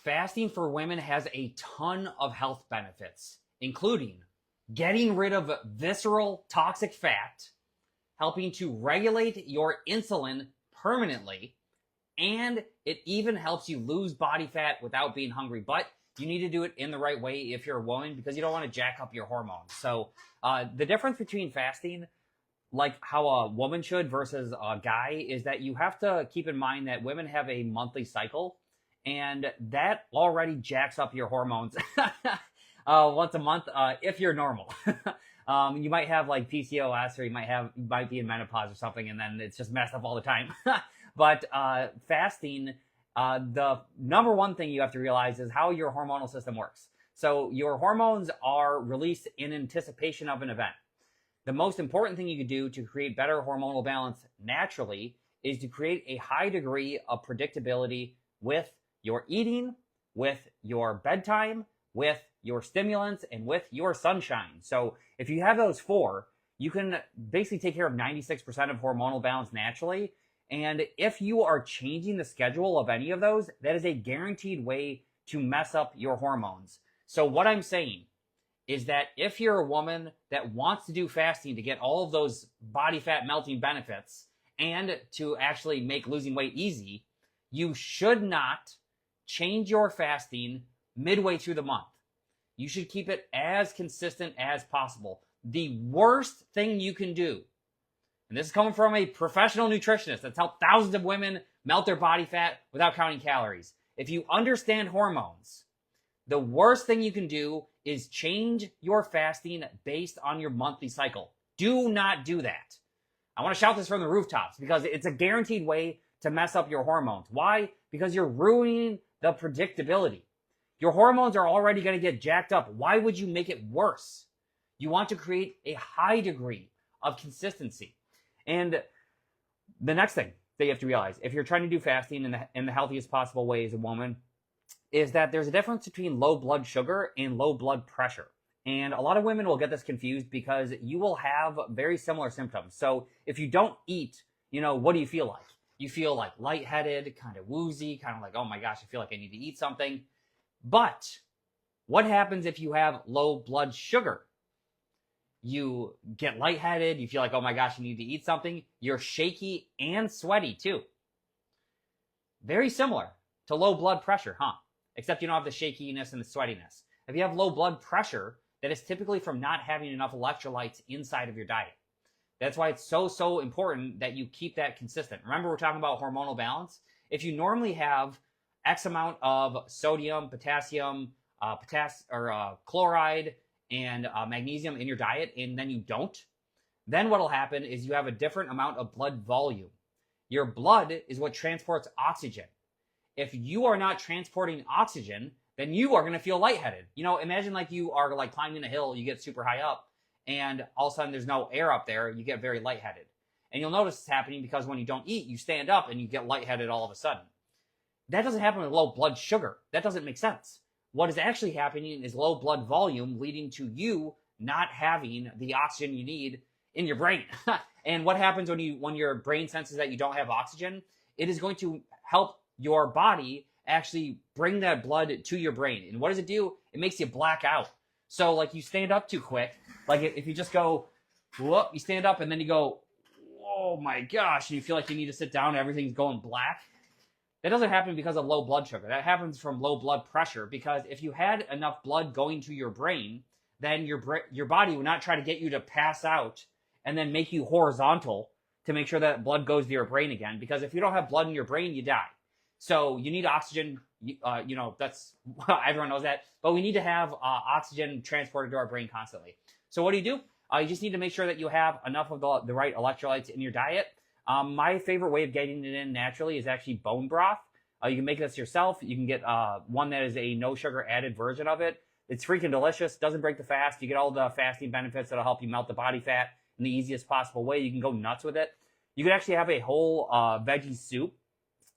Fasting for women has a ton of health benefits, including getting rid of visceral toxic fat, helping to regulate your insulin permanently, and it even helps you lose body fat without being hungry. But you need to do it in the right way if you're a woman, because you don't want to jack up your hormones. So the difference between fasting, like how a woman should versus a guy, is that you have to keep in mind that women have a monthly cycle, and that already jacks up your hormones once a month if you're normal. You might have like PCOS, or you might be in menopause or something, and then it's just messed up all the time. But fasting, the number one thing you have to realize is how your hormonal system works. So your hormones are released in anticipation of an event. The most important thing you can do to create better hormonal balance naturally is to create a high degree of predictability with your eating, with your bedtime, with your stimulants, and with your sunshine. So if you have those four, you can basically take care of 96% of hormonal balance naturally. And if you are changing the schedule of any of those, that is a guaranteed way to mess up your hormones. So what I'm saying is that if you're a woman that wants to do fasting to get all of those body fat melting benefits and to actually make losing weight easy, you should not change your fasting midway through the month. You should keep it as consistent as possible. The worst thing you can do, and this is coming from a professional nutritionist that's helped thousands of women melt their body fat without counting calories. If you understand hormones, the worst thing you can do is change your fasting based on your monthly cycle. Do not do that. I want to shout this from the rooftops because it's a guaranteed way to mess up your hormones. Why? Because you're ruining the predictability. Your hormones are already going to get jacked up. Why would you make it worse? You want to create a high degree of consistency. And the next thing that you have to realize, if you're trying to do fasting in the healthiest possible way as a woman, is that there's a difference between low blood sugar and low blood pressure. And a lot of women will get this confused because you will have very similar symptoms. So if you don't eat, what do you feel like? You feel like lightheaded, kind of woozy, kind of like, oh my gosh, I feel like I need to eat something. But what happens if you have low blood sugar? You get lightheaded, you feel like, oh my gosh, you need to eat something. You're shaky and sweaty too. Very similar to low blood pressure, huh? Except you don't have the shakiness and the sweatiness. If you have low blood pressure, that is typically from not having enough electrolytes inside of your diet. That's why it's so important that you keep that consistent. Remember, we're talking about hormonal balance. If you normally have X amount of sodium, potassium, chloride, and magnesium in your diet, and then you don't, then what will happen is you have a different amount of blood volume. Your blood is what transports oxygen. If you are not transporting oxygen, then you are going to feel lightheaded. Imagine like you are like climbing a hill, you get super high up, and all of a sudden there's no air up there, you get very lightheaded. And you'll notice it's happening because when you don't eat, you stand up and you get lightheaded all of a sudden. That doesn't happen with low blood sugar. That doesn't make sense. What is actually happening is low blood volume leading to you not having the oxygen you need in your brain. And what happens when your brain senses that you don't have oxygen? It is going to help your body actually bring that blood to your brain. And what does it do? It makes you black out. So like you stand up too quick. Like if you just go, whoop, you stand up and then you go, oh my gosh, and you feel like you need to sit down and everything's going black. That doesn't happen because of low blood sugar. That happens from low blood pressure, because if you had enough blood going to your brain, then your body would not try to get you to pass out and then make you horizontal to make sure that blood goes to your brain again. Because if you don't have blood in your brain, you die. So you need oxygen. That's everyone knows that. But we need to have oxygen transported to our brain constantly. So what do? You just need to make sure that you have enough of the right electrolytes in your diet. My favorite way of getting it in naturally is actually bone broth. You can make this yourself. You can get one that is a no sugar added version of it. It's freaking delicious. Doesn't break the fast. You get all the fasting benefits that'll help you melt the body fat in the easiest possible way. You can go nuts with it. You can actually have a whole veggie soup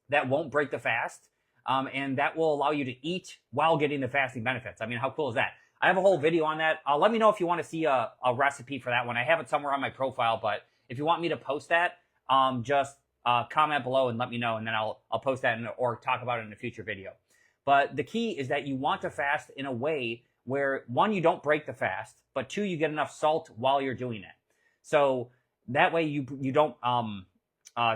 that won't break the fast, and that will allow you to eat while getting the fasting benefits. I mean, how cool is that? I have a whole video on that. Let me know if you want to see a recipe for that one. I have it somewhere on my profile, but if you want me to post that, just comment below and let me know, and then I'll post that or talk about it in a future video. But the key is that you want to fast in a way where, one, you don't break the fast, but two, you get enough salt while you're doing it. So that way you don't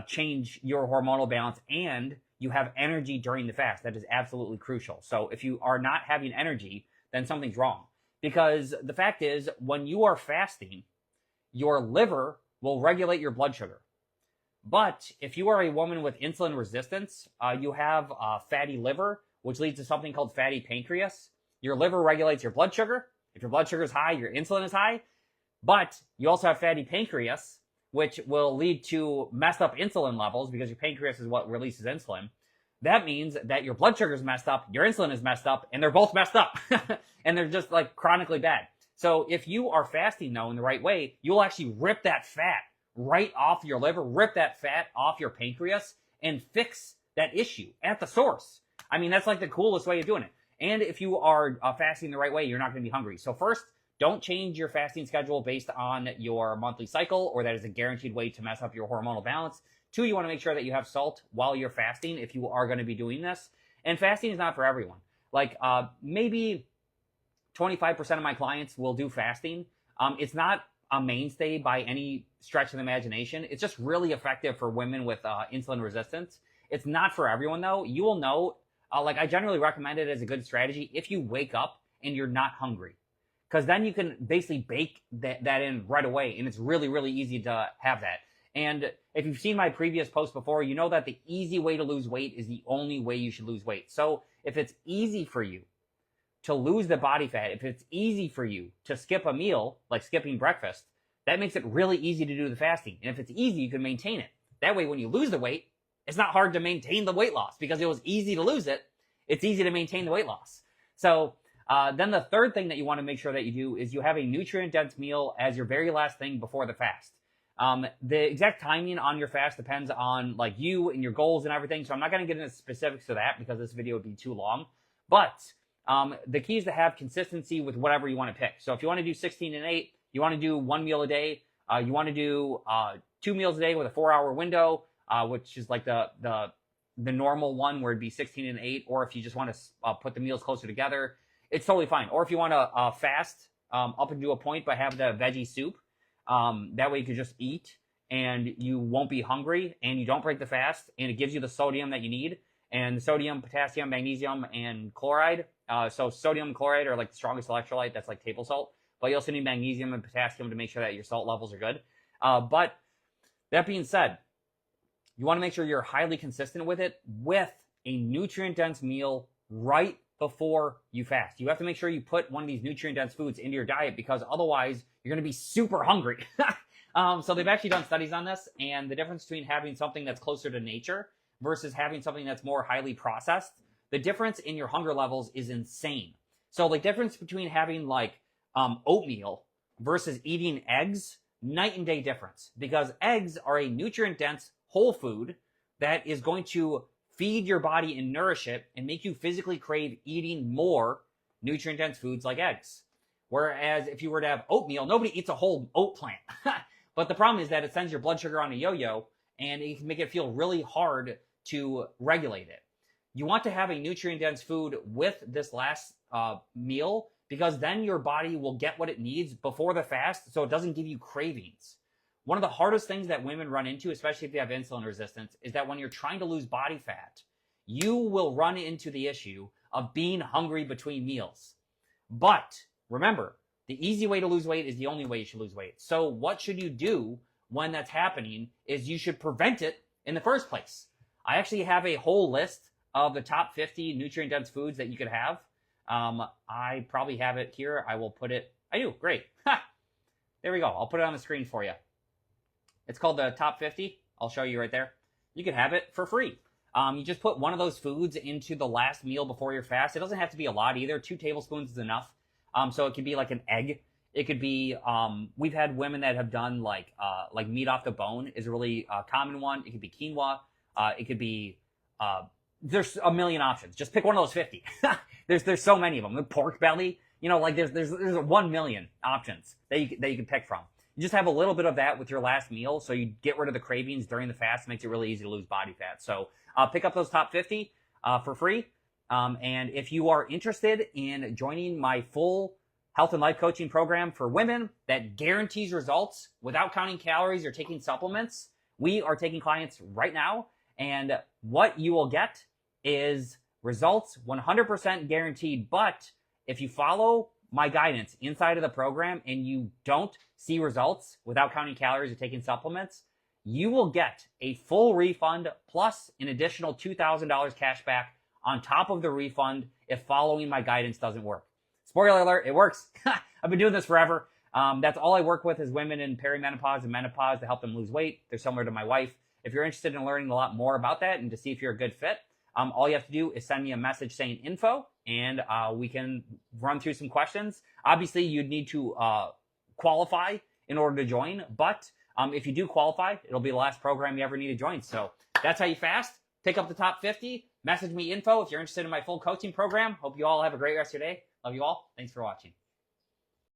change your hormonal balance, and you have energy during the fast. That is absolutely crucial. So if you are not having energy, then something's wrong. Because the fact is, when you are fasting, your liver will regulate your blood sugar. But if you are a woman with insulin resistance, you have a fatty liver, which leads to something called fatty pancreas. Your liver regulates your blood sugar. If your blood sugar is high, your insulin is high. But you also have fatty pancreas, which will lead to messed up insulin levels, because your pancreas is what releases insulin. That means that your blood sugar is messed up, your insulin is messed up, and they're both messed up. And they're just like chronically bad. So if you are fasting, though, in the right way, you'll actually rip that fat right off your liver, rip that fat off your pancreas, and fix that issue at the source. I mean, that's like the coolest way of doing it. And if you are fasting the right way, you're not going to be hungry. So first, don't change your fasting schedule based on your monthly cycle, or that is a guaranteed way to mess up your hormonal balance. Two, you want to make sure that you have salt while you're fasting if you are going to be doing this. And fasting is not for everyone. Like maybe 25% of my clients will do fasting. It's not a mainstay by any stretch of the imagination. It's just really effective for women with insulin resistance. It's not for everyone, though. You will know, like I generally recommend it as a good strategy if you wake up and you're not hungry. Because then you can basically bake that in right away, and it's really, really easy to have that. And if you've seen my previous post before, you know that the easy way to lose weight is the only way you should lose weight. So if it's easy for you to lose the body fat, if it's easy for you to skip a meal, like skipping breakfast, that makes it really easy to do the fasting. And if it's easy, you can maintain it. That way, when you lose the weight, it's not hard to maintain the weight loss, because it was easy to lose it. It's easy to maintain the weight loss. So then the third thing that you want to make sure that you do is you have a nutrient-dense meal as your very last thing before the fast. The exact timing on your fast depends on like you and your goals and everything. So I'm not going to get into specifics of that because this video would be too long. But the key is to have consistency with whatever you want to pick. So if you want to do 16 and 8, you want to do 1 meal a day. You want to do 2 meals a day with a 4-hour window, which is like the normal one where it'd be 16 and 8. Or if you just want to put the meals closer together, it's totally fine. Or if you want to fast up into a point but have the veggie soup, that way you can just eat and you won't be hungry and you don't break the fast, and it gives you the sodium that you need. And the sodium, potassium, magnesium, and chloride. So sodium and chloride are like the strongest electrolyte. That's like table salt. But you also need magnesium and potassium to make sure that your salt levels are good. But that being said, you want to make sure you're highly consistent with it with a nutrient-dense meal right before you fast. You have to make sure you put one of these nutrient-dense foods into your diet, because otherwise you're going to be super hungry. So they've actually done studies on this, and the difference between having something that's closer to nature versus having something that's more highly processed, the difference in your hunger levels is insane. So the difference between having like oatmeal versus eating eggs, night and day difference, because eggs are a nutrient-dense whole food that is going to feed your body and nourish it and make you physically crave eating more nutrient-dense foods like eggs. Whereas if you were to have oatmeal, nobody eats a whole oat plant. But the problem is that it sends your blood sugar on a yo-yo, and it can make it feel really hard to regulate it. You want to have a nutrient-dense food with this last meal, because then your body will get what it needs before the fast, so it doesn't give you cravings. One of the hardest things that women run into, especially if you have insulin resistance, is that when you're trying to lose body fat, you will run into the issue of being hungry between meals. But remember, the easy way to lose weight is the only way you should lose weight. So what should you do when that's happening is you should prevent it in the first place. I actually have a whole list of the top 50 nutrient-dense foods that you could have. I probably have it here. I will put it. I do. Great. There we go. I'll put it on the screen for you. It's called the top 50. I'll show you right there. You can have it for free. You just put one of those foods into the last meal before your fast. It doesn't have to be a lot either. 2 tablespoons is enough. So it could be like an egg. It could be, we've had women that have done like meat off the bone is a really common one. It could be quinoa. It could be, there's a million options. Just pick one of those 50. There's so many of them. The pork belly, you know, like there's 1 million options that you can pick from. You just have a little bit of that with your last meal, so you get rid of the cravings during the fast. It makes it really easy to lose body fat. So pick up those top 50 for free. And if you are interested in joining my full health and life coaching program for women that guarantees results without counting calories or taking supplements, we are taking clients right now. And what you will get is results 100% guaranteed. But if you follow my guidance inside of the program and you don't see results without counting calories or taking supplements, you will get a full refund plus an additional $2,000 cash back on top of the refund if following my guidance doesn't work. Spoiler alert, it works. I've been doing this forever. That's all I work with is women in perimenopause and menopause to help them lose weight. They're similar to my wife. If you're interested in learning a lot more about that and to see if you're a good fit, all you have to do is send me a message saying info, and we can run through some questions. Obviously, you'd need to qualify in order to join, but if you do qualify, it'll be the last program you ever need to join. So that's how you fast. Take up the top 50. Message me info if you're interested in my full coaching program. Hope you all have a great rest of your day. Love you all. Thanks for watching.